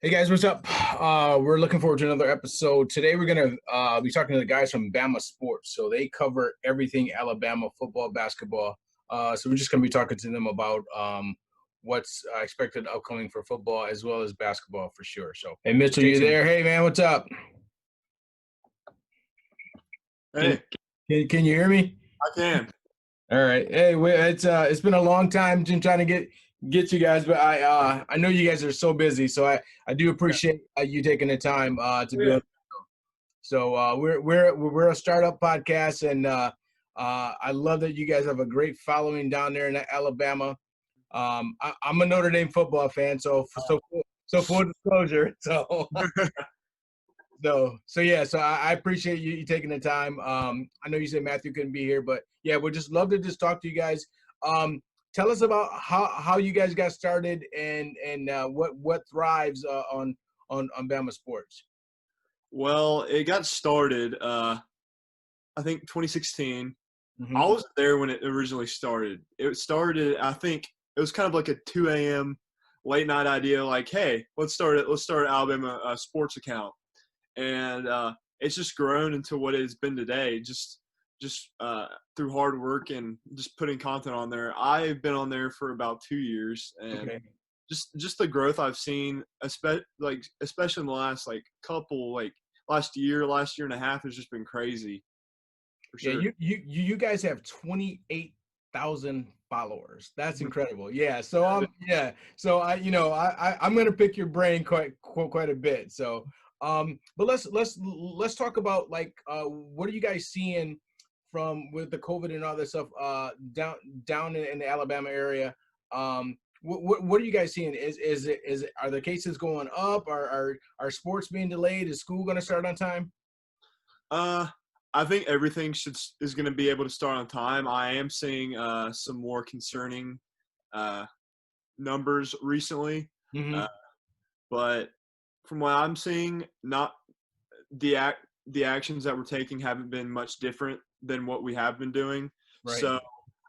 Hey guys, what's up? We're looking forward to another episode. Today we're gonna be talking to the guys from Bama Sports. So they cover everything Alabama football, basketball. So we're just gonna be talking to them about what's expected upcoming for football as well as basketball for sure. So, hey Mitchell, you there? Hey man, what's up? Can Hey, can you hear me? I can. All right. Hey, it's been a long time trying to get you guys, but I know you guys are so busy, so I do Yeah. appreciate you taking the time to be Yeah. on. So we're a startup podcast, and I love that you guys have a great following down there in Alabama. I'm a Notre Dame football fan, so full disclosure. So yeah, so I appreciate you taking the time. I know you said Matthew couldn't be here, but yeah, we'd just love to just talk to you guys. Tell us about how you guys got started and what thrives on Bama sports. Well, it got started, I think 2016. I Hmm. wasn't there when it originally started. It started, I think it was kind of like a 2 a.m. late night idea, like, hey, let's start an Alabama sports account. And it's just grown into what it has been today, just through hard work and just putting content on there. I've been on there for about 2 years, and Okay. just the growth I've seen, especially in the last last year and a half has just been crazy for Yeah, sure. you guys have 28,000 followers. That's Mhm. incredible. Yeah. So I'm gonna pick your brain quite a bit. So but let's talk about like what are you guys seeing from with the COVID and all this stuff down in the Alabama area? What are you guys seeing? Are the cases going up? Are sports being delayed? Is school gonna start on time? Uh, I think everything is going to be able to start on time. I am seeing some more concerning uh, numbers recently, uh, Hmm. but from what I'm seeing, not the act the actions that we're taking haven't been much different than what we have been doing. Right. So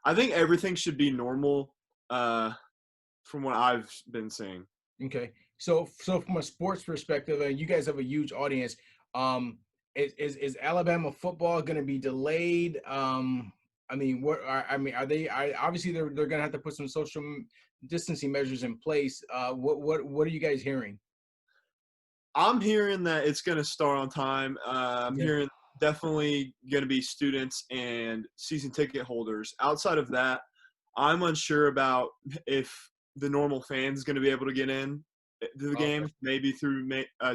I think everything should be normal from what I've been seeing. Okay. So from a sports perspective, and you guys have a huge audience, is Alabama football going to be delayed? I mean, are they? Obviously they're going to have to put some distancing measures in place. What are you guys hearing? I'm hearing that it's going to start on time. I'm Okay. hearing definitely going to be students and season ticket holders. Outside of that, I'm unsure about if the normal fans going to be able to get in to the Okay. game, maybe through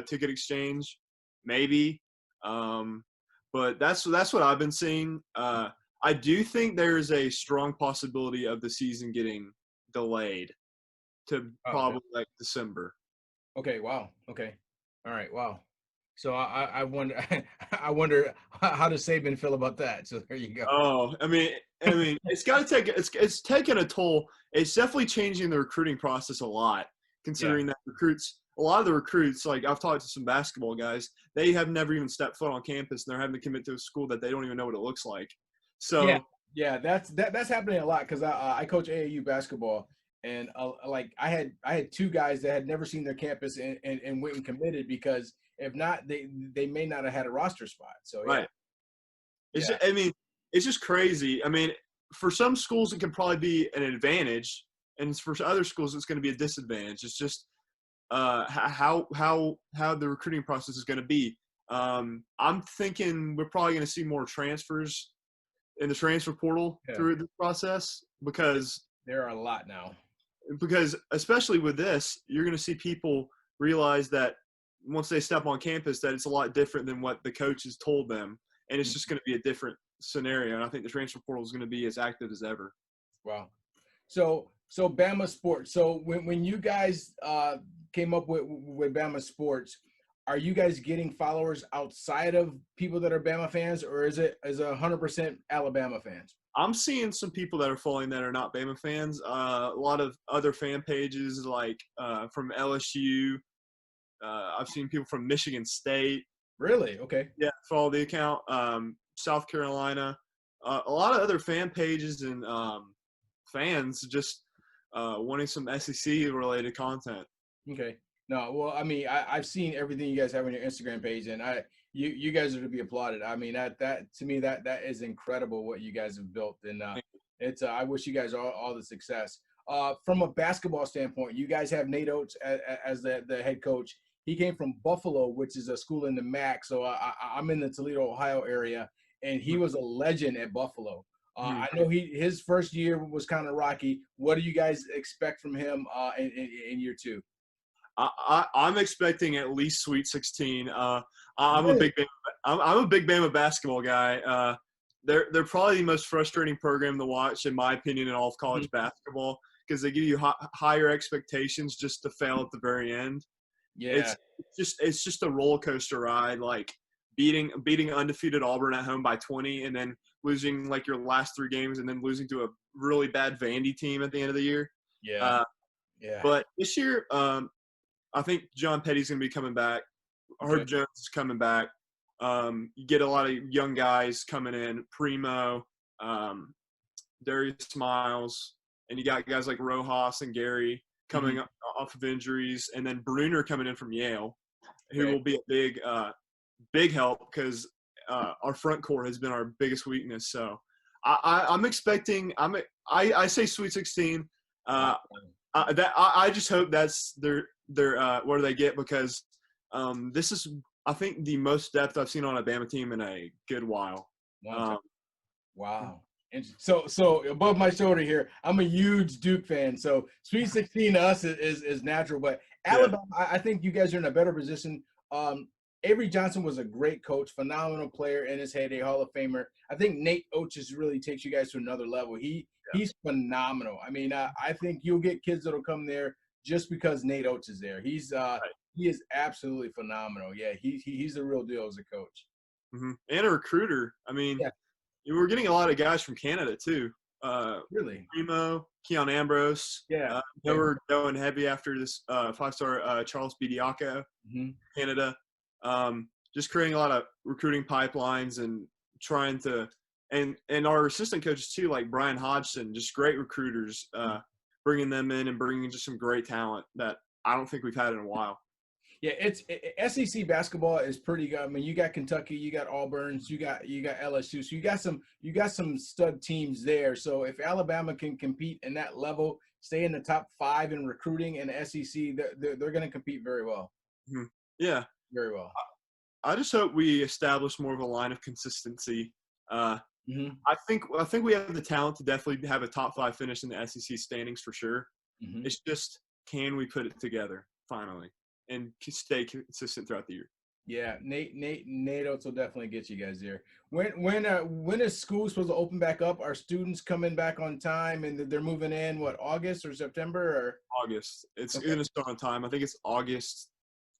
ticket exchange, maybe. Um, but that's what I've been seeing. I do think there's a strong possibility of the season getting delayed to Oh, okay. probably like December. Okay. Wow. Okay. All right. Wow. So I wonder I wonder how does Saban feel about that? So there you go. Oh, I mean, it's got to take it's taken a toll. It's definitely changing the recruiting process a lot, Yeah. considering that a lot of the recruits, like I've talked to some basketball guys, they have never even stepped foot on campus, and they're having to commit to a school that they don't even know what it looks like. Yeah, So, yeah, that's happening a lot because I coach AAU basketball, and like I had two guys that had never seen their campus and went and committed because if not, they may not have had a roster spot. So yeah, right, yeah, I mean, it's just crazy. I mean, for some schools it can probably be an advantage, and for other schools it's going to be a disadvantage. It's just how the recruiting process is going to be. I'm thinking we're probably going to see more transfers in the transfer portal yeah. through this process There are a lot now. because especially with this, you're going to see people realize that once they step on campus that it's a lot different than what the coaches told them, and it's just going to be a different scenario. And I think the transfer portal is going to be as active as ever. Wow. So Bama Sports. So when you guys came up with Bama Sports, are you guys getting followers outside of people that are Bama fans, or is it 100% Alabama fans? I'm seeing some people that are following that are not Bama fans. A lot of other fan pages like from LSU. I've seen people from Michigan State. Really? Okay. Yeah, follow the account. South Carolina. A lot of other fan pages and fans just wanting some SEC related content. Okay. No, well, I mean, I've seen everything you guys have on your Instagram page, and you guys are to be applauded. I mean, that to me that is incredible what you guys have built, and it's I wish you guys all the success. From a basketball standpoint, you guys have Nate Oates as the head coach. He came from Buffalo, which is a school in the MAC. So I'm in the Toledo, Ohio area, and he was a legend at Buffalo. Mhm. I know his first year was kind of rocky. What do you guys expect from him in year two? I'm expecting at least Sweet 16. I'm a Really? big I'm a big Bama basketball guy. They're probably the most frustrating program to watch, in my opinion, in all of Mhm. college basketball because they give you higher expectations just to fail at the very end. Yeah, It's just a roller coaster ride, like beating undefeated Auburn at home by 20, and then losing like your last three games, and then losing to a really bad Vandy team at the end of the year. yeah, Uh, yeah. but this year, I think John Petty's going to be coming back. Okay. Herb Jones is coming back. You get a lot of young guys coming in, Primo, um, Darius Miles, and you got guys like Rojas and Gary Hmm. coming off of injuries, and then Bruner coming in from Yale, who Okay. will be a big help because our front court has been our biggest weakness. So I'm expecting. I say Sweet 16. Wow. I just hope that's their where they get because this is I think the most depth I've seen on a Bama team in a good while. Long time. Um, Wow. And so above my shoulder here, I'm a huge Duke fan. So Sweet 16 to us is natural, but yeah, Alabama, I think you guys are in a better position. Avery Johnson was a great coach, phenomenal player in his heyday, Hall of Famer. I think Nate Oates just really takes you guys to another level. He's phenomenal. I mean, I think you'll get kids that'll come there just because Nate Oates is there. right. He is absolutely phenomenal. Yeah, he's the real deal as a coach. And a recruiter. I mean, Yeah, we're getting a lot of guys from Canada too. really. Primo, Keon Ambrose. Yeah. They Okay. were going heavy after this five-star Charles Bediako, Mhm. Canada. Just creating a lot of recruiting pipelines and trying to and our assistant coaches too, like Brian Hodgson, just great recruiters, bringing them in and bringing just some great talent that I don't think we've had in a while. Yeah, SEC basketball is pretty good. I mean, you got Kentucky, you got Auburn's, you got LSU, so you got some stud teams there. So if Alabama can compete in that level, stay in the top five in recruiting in the SEC, they're going to compete very well, Mhm. Yeah, very well. I just hope we establish more of a line of consistency. Uh, Hmm. I think we have the talent to definitely have a top five finish in the SEC standings for sure. Hmm. It's just can we put it together finally and stay consistent throughout the year? Yeah, Nate Oates will definitely get you guys there. When is school supposed to open back up? Are students coming back on time and they're moving in? What, August or September August. It's or? Okay. going to start on time. I think it's August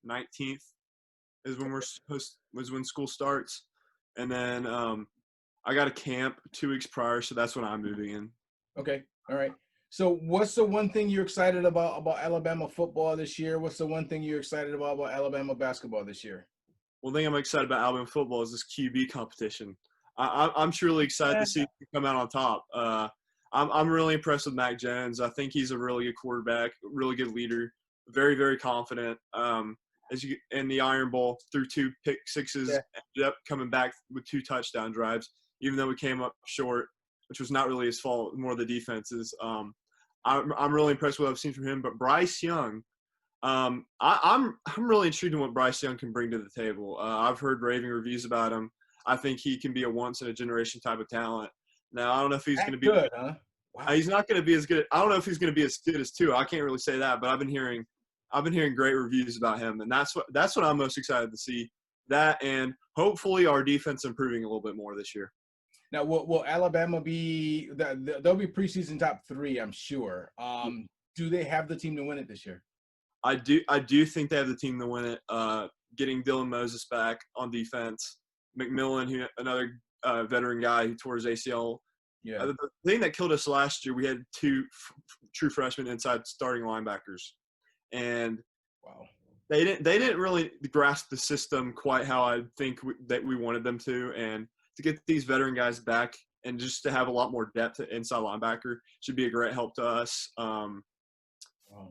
19th is when was when school starts, and then I got a camp 2 weeks prior, so that's when I'm moving in. Okay. All right. So what's the one thing you're excited about Alabama football this year? What's the one thing you're excited about Alabama basketball this year? One thing I'm excited about Alabama football is this QB competition. I'm truly excited Yeah. to see who come out on top. I'm really impressed with Mac Jones. I think he's a really good quarterback, really good leader, very very confident. As you in the Iron Bowl through 2 pick sixes, Yeah. ended up coming back with 2 touchdown drives, even though we came up short, which was not really his fault, more the defenses. I'm really impressed with what I've seen from him. But Bryce Young, I'm really intrigued in what Bryce Young can bring to the table. I've heard raving reviews about him. I think he can be a once in a generation type of talent. Now I don't know if he's That going to be. good, huh? Wow. He's not going to be as good. I don't know if he's going to be as good as Tua. I can't really say that, but I've been hearing great reviews about him, and that's what I'm most excited to see. That and hopefully our defense improving a little bit more this year. Now, will Alabama be? They'll be preseason top three, I'm sure. Do they have the team to win it this year? I do think they have the team to win it. Getting Dylan Moses back on defense, McMillan, another veteran guy who tore his ACL. Yeah. The thing that killed us last year, we had two true freshmen inside starting linebackers, and Wow. they didn't really grasp the system quite how I think that we wanted them to. And to get these veteran guys back and just to have a lot more depth at inside linebacker should be a great help to us.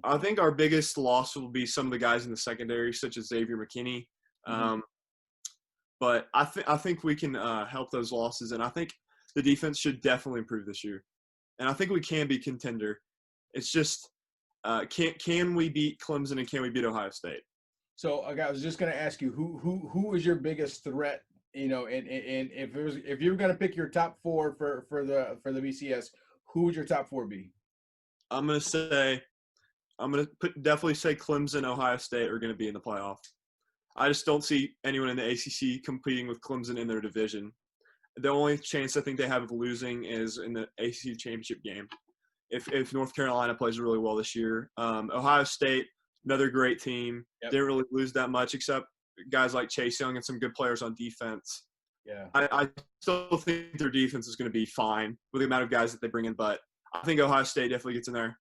I think our biggest loss will be some of the guys in the secondary, such as Xavier McKinney. Mhm. But I think we can help those losses, and I think the defense should definitely improve this year. And I think we can be contender. It's just can we beat Clemson and can we beat Ohio State? So I was just going to ask you who is your biggest threat? You know, and if you were going to pick your top four for the BCS, who would your top four be? I'm gonna definitely say Clemson, Ohio State are going to be in the playoff. I just don't see anyone in the ACC competing with Clemson in their division. The only chance I think they have of losing is in the ACC championship game. If North Carolina plays really well this year. Ohio State, another great team. Yep. Didn't really lose that much except guys like Chase Young and some good players on defense. Yeah. I still think their defense is going to be fine with the amount of guys that they bring in, but I think Ohio State definitely gets in there.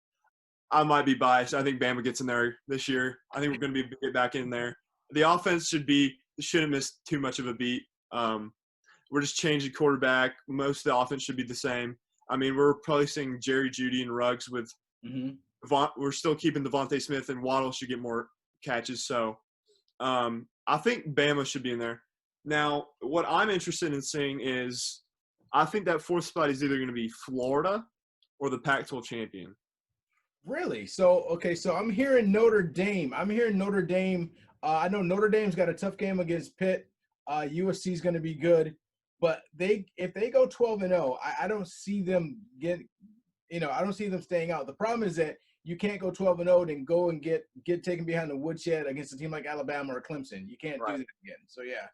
I might be biased. I think Bama gets in there this year. I think we're going to get back in there. The offense shouldn't miss too much of a beat. We're just changing quarterback. Most of the offense should be the same. I mean, we're replacing Jerry Jeudy and Ruggs with we're still keeping Devontae Smith, and Waddle should get more catches. So I think Bama should be in there. Now, what I'm interested in seeing is I think that fourth spot is either going to be Florida or the Pac-12 champion. Really? So, okay, so I'm hearing Notre Dame. I know Notre Dame's got a tough game against Pitt. USC is going to be good. But if they go 12-0, I don't see them I don't see them staying out. The problem is that you can't go 12-0 and go and get taken behind the woodshed against a team like Alabama or Clemson. You can't do that again. So yeah.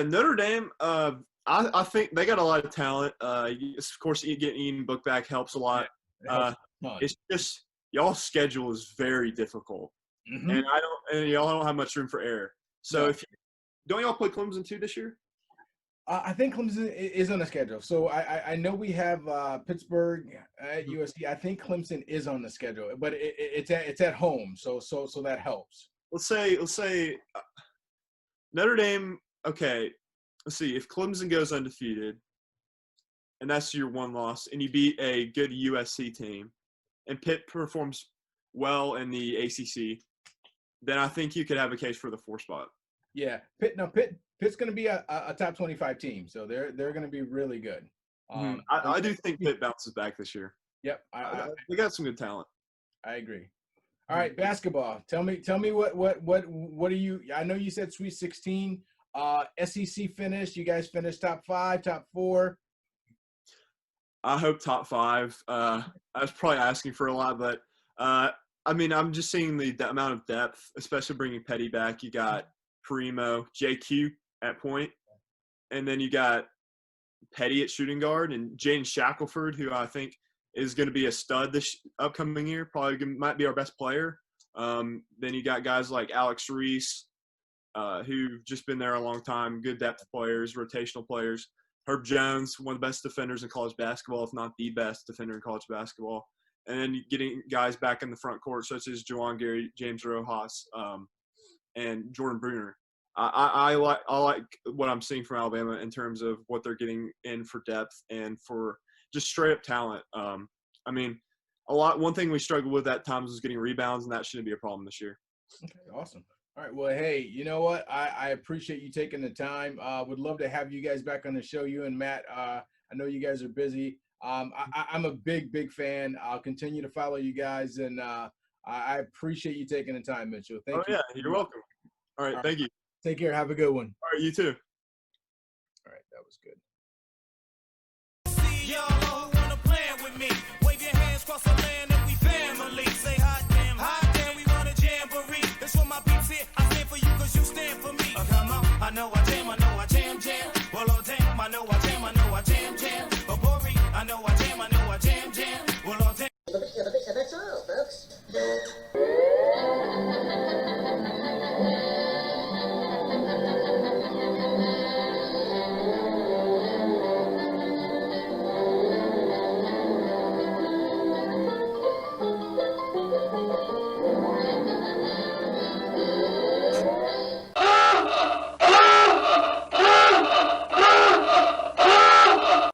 Notre Dame. I think they got a lot of talent. Of course, getting Ian Book back helps a lot. Yeah, it's just y'all's schedule is very difficult, and y'all don't have much room for error. So don't y'all play Clemson too this year? I think Clemson is on the schedule. So I know we have Pittsburgh at USC. I think Clemson is on the schedule, but it's at home. So that helps. Let's say Notre Dame. Okay, let's see if Clemson goes undefeated, and that's your one loss, and you beat a good USC team, and Pitt performs well in the ACC, then I think you could have a case for the 4th spot. Yeah, Pitt's going to be a top 25 team, so they're going to be really good. I do think Pitt bounces back this year. Yep, they got some good talent. I agree. All right, basketball. Tell me what are you? I know you said Sweet 16. SEC finish. You guys finished top 5, top 4. I hope top 5. I was probably asking for a lot, but I mean, I'm just seeing the amount of depth, especially bringing Petty back. You got Primo, JQ at point, and then you got Petty at shooting guard, and Jaden Shackelford, who I think is going to be a stud this upcoming year, probably might be our best player. Then you got guys like Alex Reese, who've just been there a long time, good depth players, rotational players. Herb Jones, one of the best defenders in college basketball, if not the best defender in college basketball. And then getting guys back in the front court, such as Juwan Gary, James Rojas, and Jordan Bruner. I like what I'm seeing from Alabama in terms of what they're getting in for depth and for just straight up talent. I mean, one thing we struggled with at times was getting rebounds, and that shouldn't be a problem this year. Okay, awesome. All right, well, hey, you know what? I appreciate you taking the time. Would love to have you guys back on the show, you and Matt. I know you guys are busy. I'm a big fan. I'll continue to follow you guys, and I appreciate you taking the time, Mitchell. Thank you. Oh, yeah, you're welcome. All right, thank you. Take care. Have a good one. All right, you too. All right, that was good. See y'all who wanna plan with me. Wave your hands across the land.